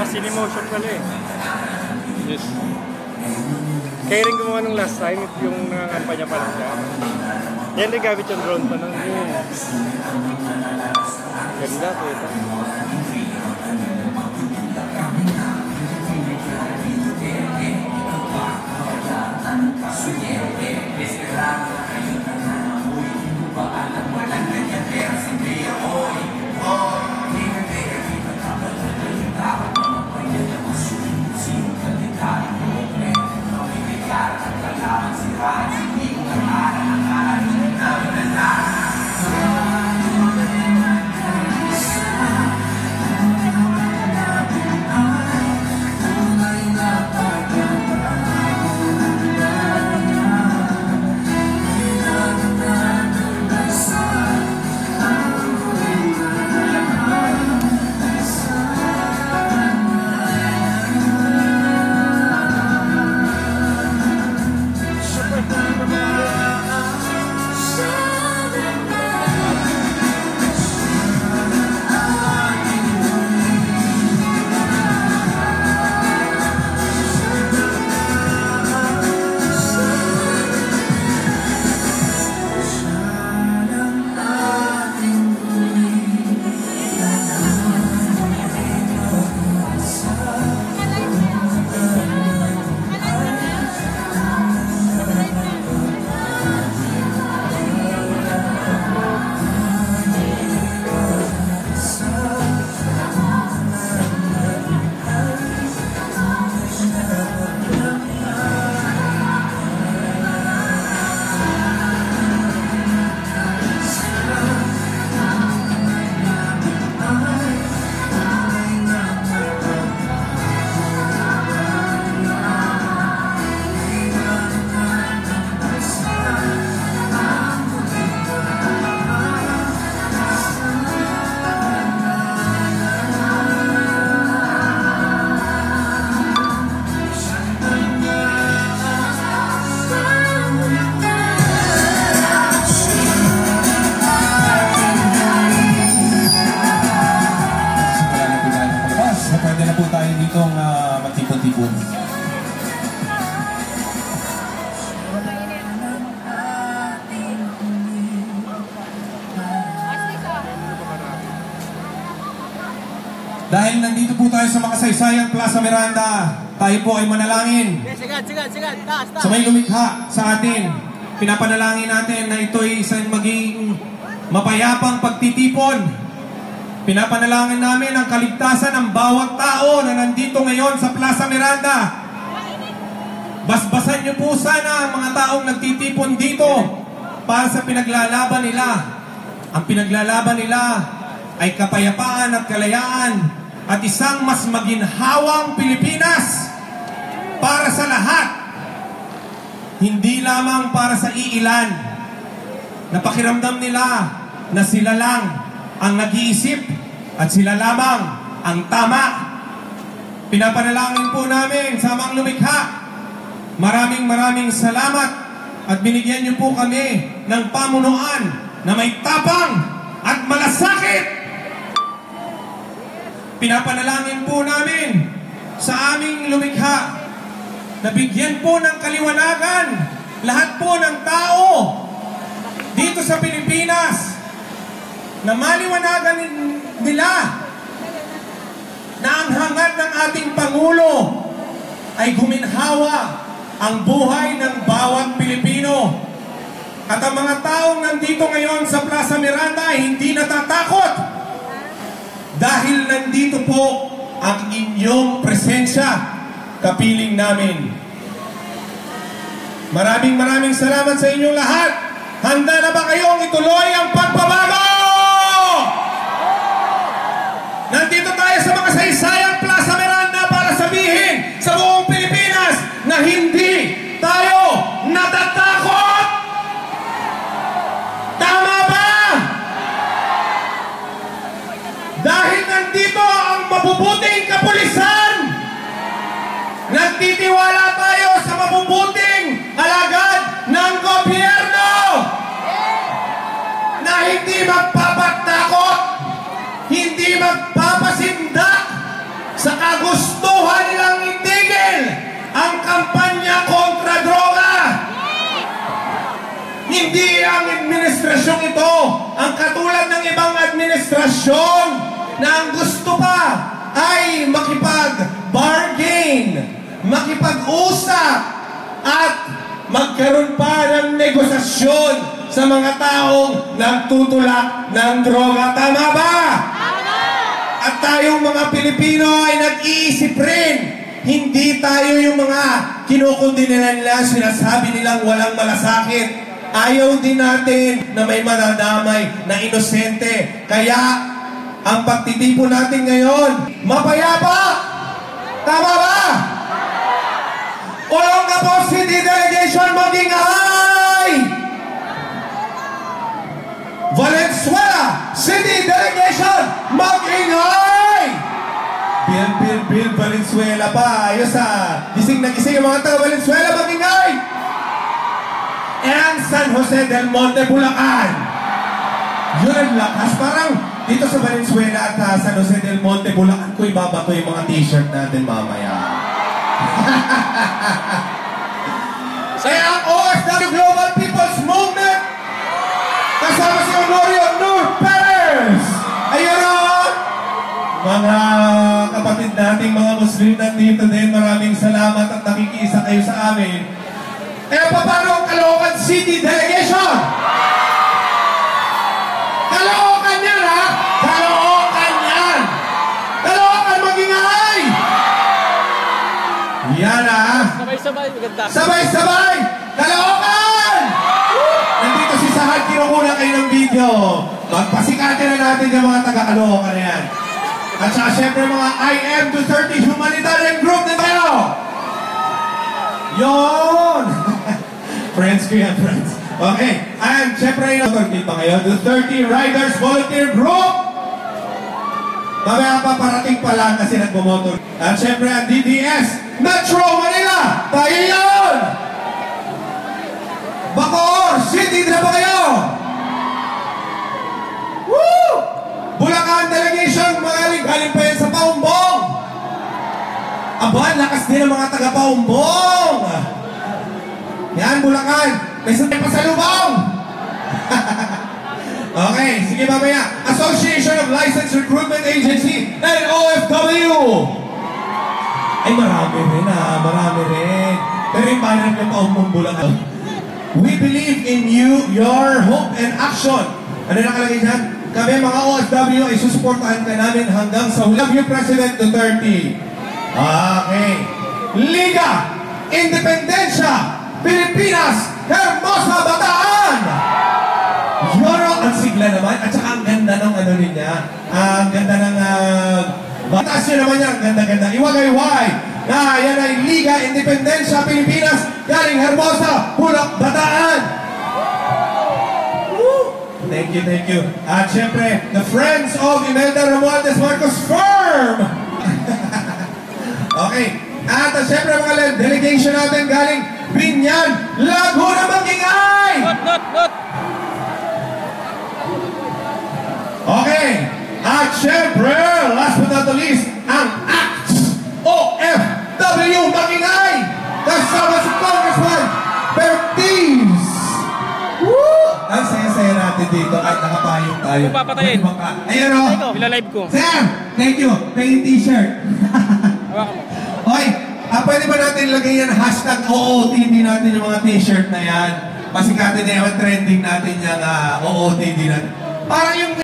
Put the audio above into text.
Cinemotion pala eh. Yes. Kaya rin gumawa nung last time, yung nangangampanya pa lang siya. Yan rin gamit yung drone pa nung yun. Ganda, kita. Dahil nandito po tayo sa makasaysayang Plaza Miranda, tayo po ay manalangin. Sa may lumikha sa atin, pinapanalangin natin na ito'y isang maging mapayapang pagtitipon. Pinapanalangin namin ang kaligtasan ng bawat tao na nandito ngayon sa Plaza Miranda. Basbasan niyo po sana ang mga taong nagtitipon dito para sa pinaglalaban nila. Ang pinaglalaban nila ay kapayapaan at kalayaan at isang mas maginhawang Pilipinas para sa lahat. Hindi lamang para sa iilan. Napakiramdam nila na sila lang ang nag-iisip at sila lamang ang tama. Pinapanalangin po namin sa Amang Lumikha. Maraming salamat at binigyan niyo po kami ng pamunuan na may tapang at malasakit. Pinapanalangin po namin sa aming lumikha na bigyan po ng kaliwanagan lahat po ng tao dito sa Pilipinas, na maliwanagan nila na ang hangad ng ating Pangulo ay guminhawa ang buhay ng bawat Pilipino. At ang mga taong nandito ngayon sa Plaza Miranda ay hindi natatakot dahil nandito po ang inyong presensya, kapiling namin. Maraming salamat sa inyong lahat. Handa na ba kayong ituloy ang pagbabago? Nandito tayo sa makasaysayang Plaza Miranda para sabihin sa buong Pilipinas na hindi tayo natatakot. Tama ba? Dahil nandito ang mabubuting kapulisan. Nagtitiwala tayo sa mabubuting alagad ng gobyerno na hindi magpapatakot, hindi magpapasindak sa kagustuhan nilang itigil ang kampanya kontra droga. Hindi ang administrasyong ito ang katulad ng ibang administrasyon na ang gusto pa ay makipag-bargain, makipag-usap, at magkaroon pa ng negosasyon sa mga taong nagtutulak ng droga. Tama ba? At tayong mga Pilipino ay nag-iisip rin. Hindi tayo yung mga kinukundina nila, sinasabi nilang walang malasakit. Ayaw din natin na may madadamay na inosente. Kaya, ang pagtitipon natin ngayon, mapayapa! Tama ba? Olongapo City Delegation, mag-ingay! Valenzuela City Delegation, mag-ingay! Bill, Valenzuela pa. Ayos ah. Gising na gising yung mga taga Valenzuela, mag-ingay! And San Jose del Monte, Bulacan. Yun ang lakas. Parang dito sa Valenzuela at San Jose del Monte, Bulacan ko ibabato yung mga t-shirt natin mamaya. Kaya ang OFW Global People's Movement, kasama si Honorio Nur Perez. Ayun o! Mga kapatid nating mga Muslim nandito din, maraming salamat at nakikiisa kayo sa amin. Eh, paano ang Caloocan City Delegation? Caloocan yan, ha? Caloocan yan! Caloocan, mag-ingay! Yan, ha? Sabay-sabay, maganda. Sabay-sabay! Caloocan! Nandito si Sahad, kinukuna kayo ng video. Magpasikate na natin yung mga taga-Caloocan na yan. At saka syempre mga IM230 humanitarian group na tayo! Yon! Friends ko yan, friends. Okay, and syempre yung motor pa ngayon, the 30 Riders Volunteer Group. Mamaya pa parating pa lang kasi nagmumotor. At syempre ang DDS Metro Manila. Tayo yun! Bacoor City, na ba kayo? Woo! Bulacan Delegation, galing pa yan sa Paumbong. Aba, lakas din ang mga taga-Paumbong. Yan, Bulacan. May sabay pa sa lubong. Okay, sige mamaya. Association of Licensed Recruitment Agency and OFW. Ay, marami rin marami rin. Pero yung banner ng Paumbong Bulacan. We believe in you, your hope and action. Ano nakalagay dyan? Kami mga OFW ay susuportahan ka namin hanggang sa love you, President Duterte. Okay. Liga Independencia Pilipinas Hermosa Bataan. Yoro ang sigla naman. At saka ang ganda ng ano niya. Ang ganda ng batas nyo naman yan. Ang ganda-ganda. Iwagayway na yan ay Liga Independencia Pilipinas galing Hermosa Bataan. Thank you, thank you. At syempre, the Friends of Imelda Romualdez Marcos Firm. Okay. At syempre mga delegation natin galing Binyan, Laguna, mag-ingay! Not. Okay. At syempre, last but not the least, ang ACTS OFW, mag-ingay! Kasama si Congressman Pertiz! Woo! Ang saya-saya natin dito at nakapayong tayo. Kung papatayin. Ayan o. Ilalive ko. Sir, thank you. Thank you, t-shirt. Hawakan mo. Hoy, pwede ba natin lagay yan hashtag OOTD natin yung mga t-shirt na yan? Pasikatin na yung trending natin yung OOTD natin. Parang yung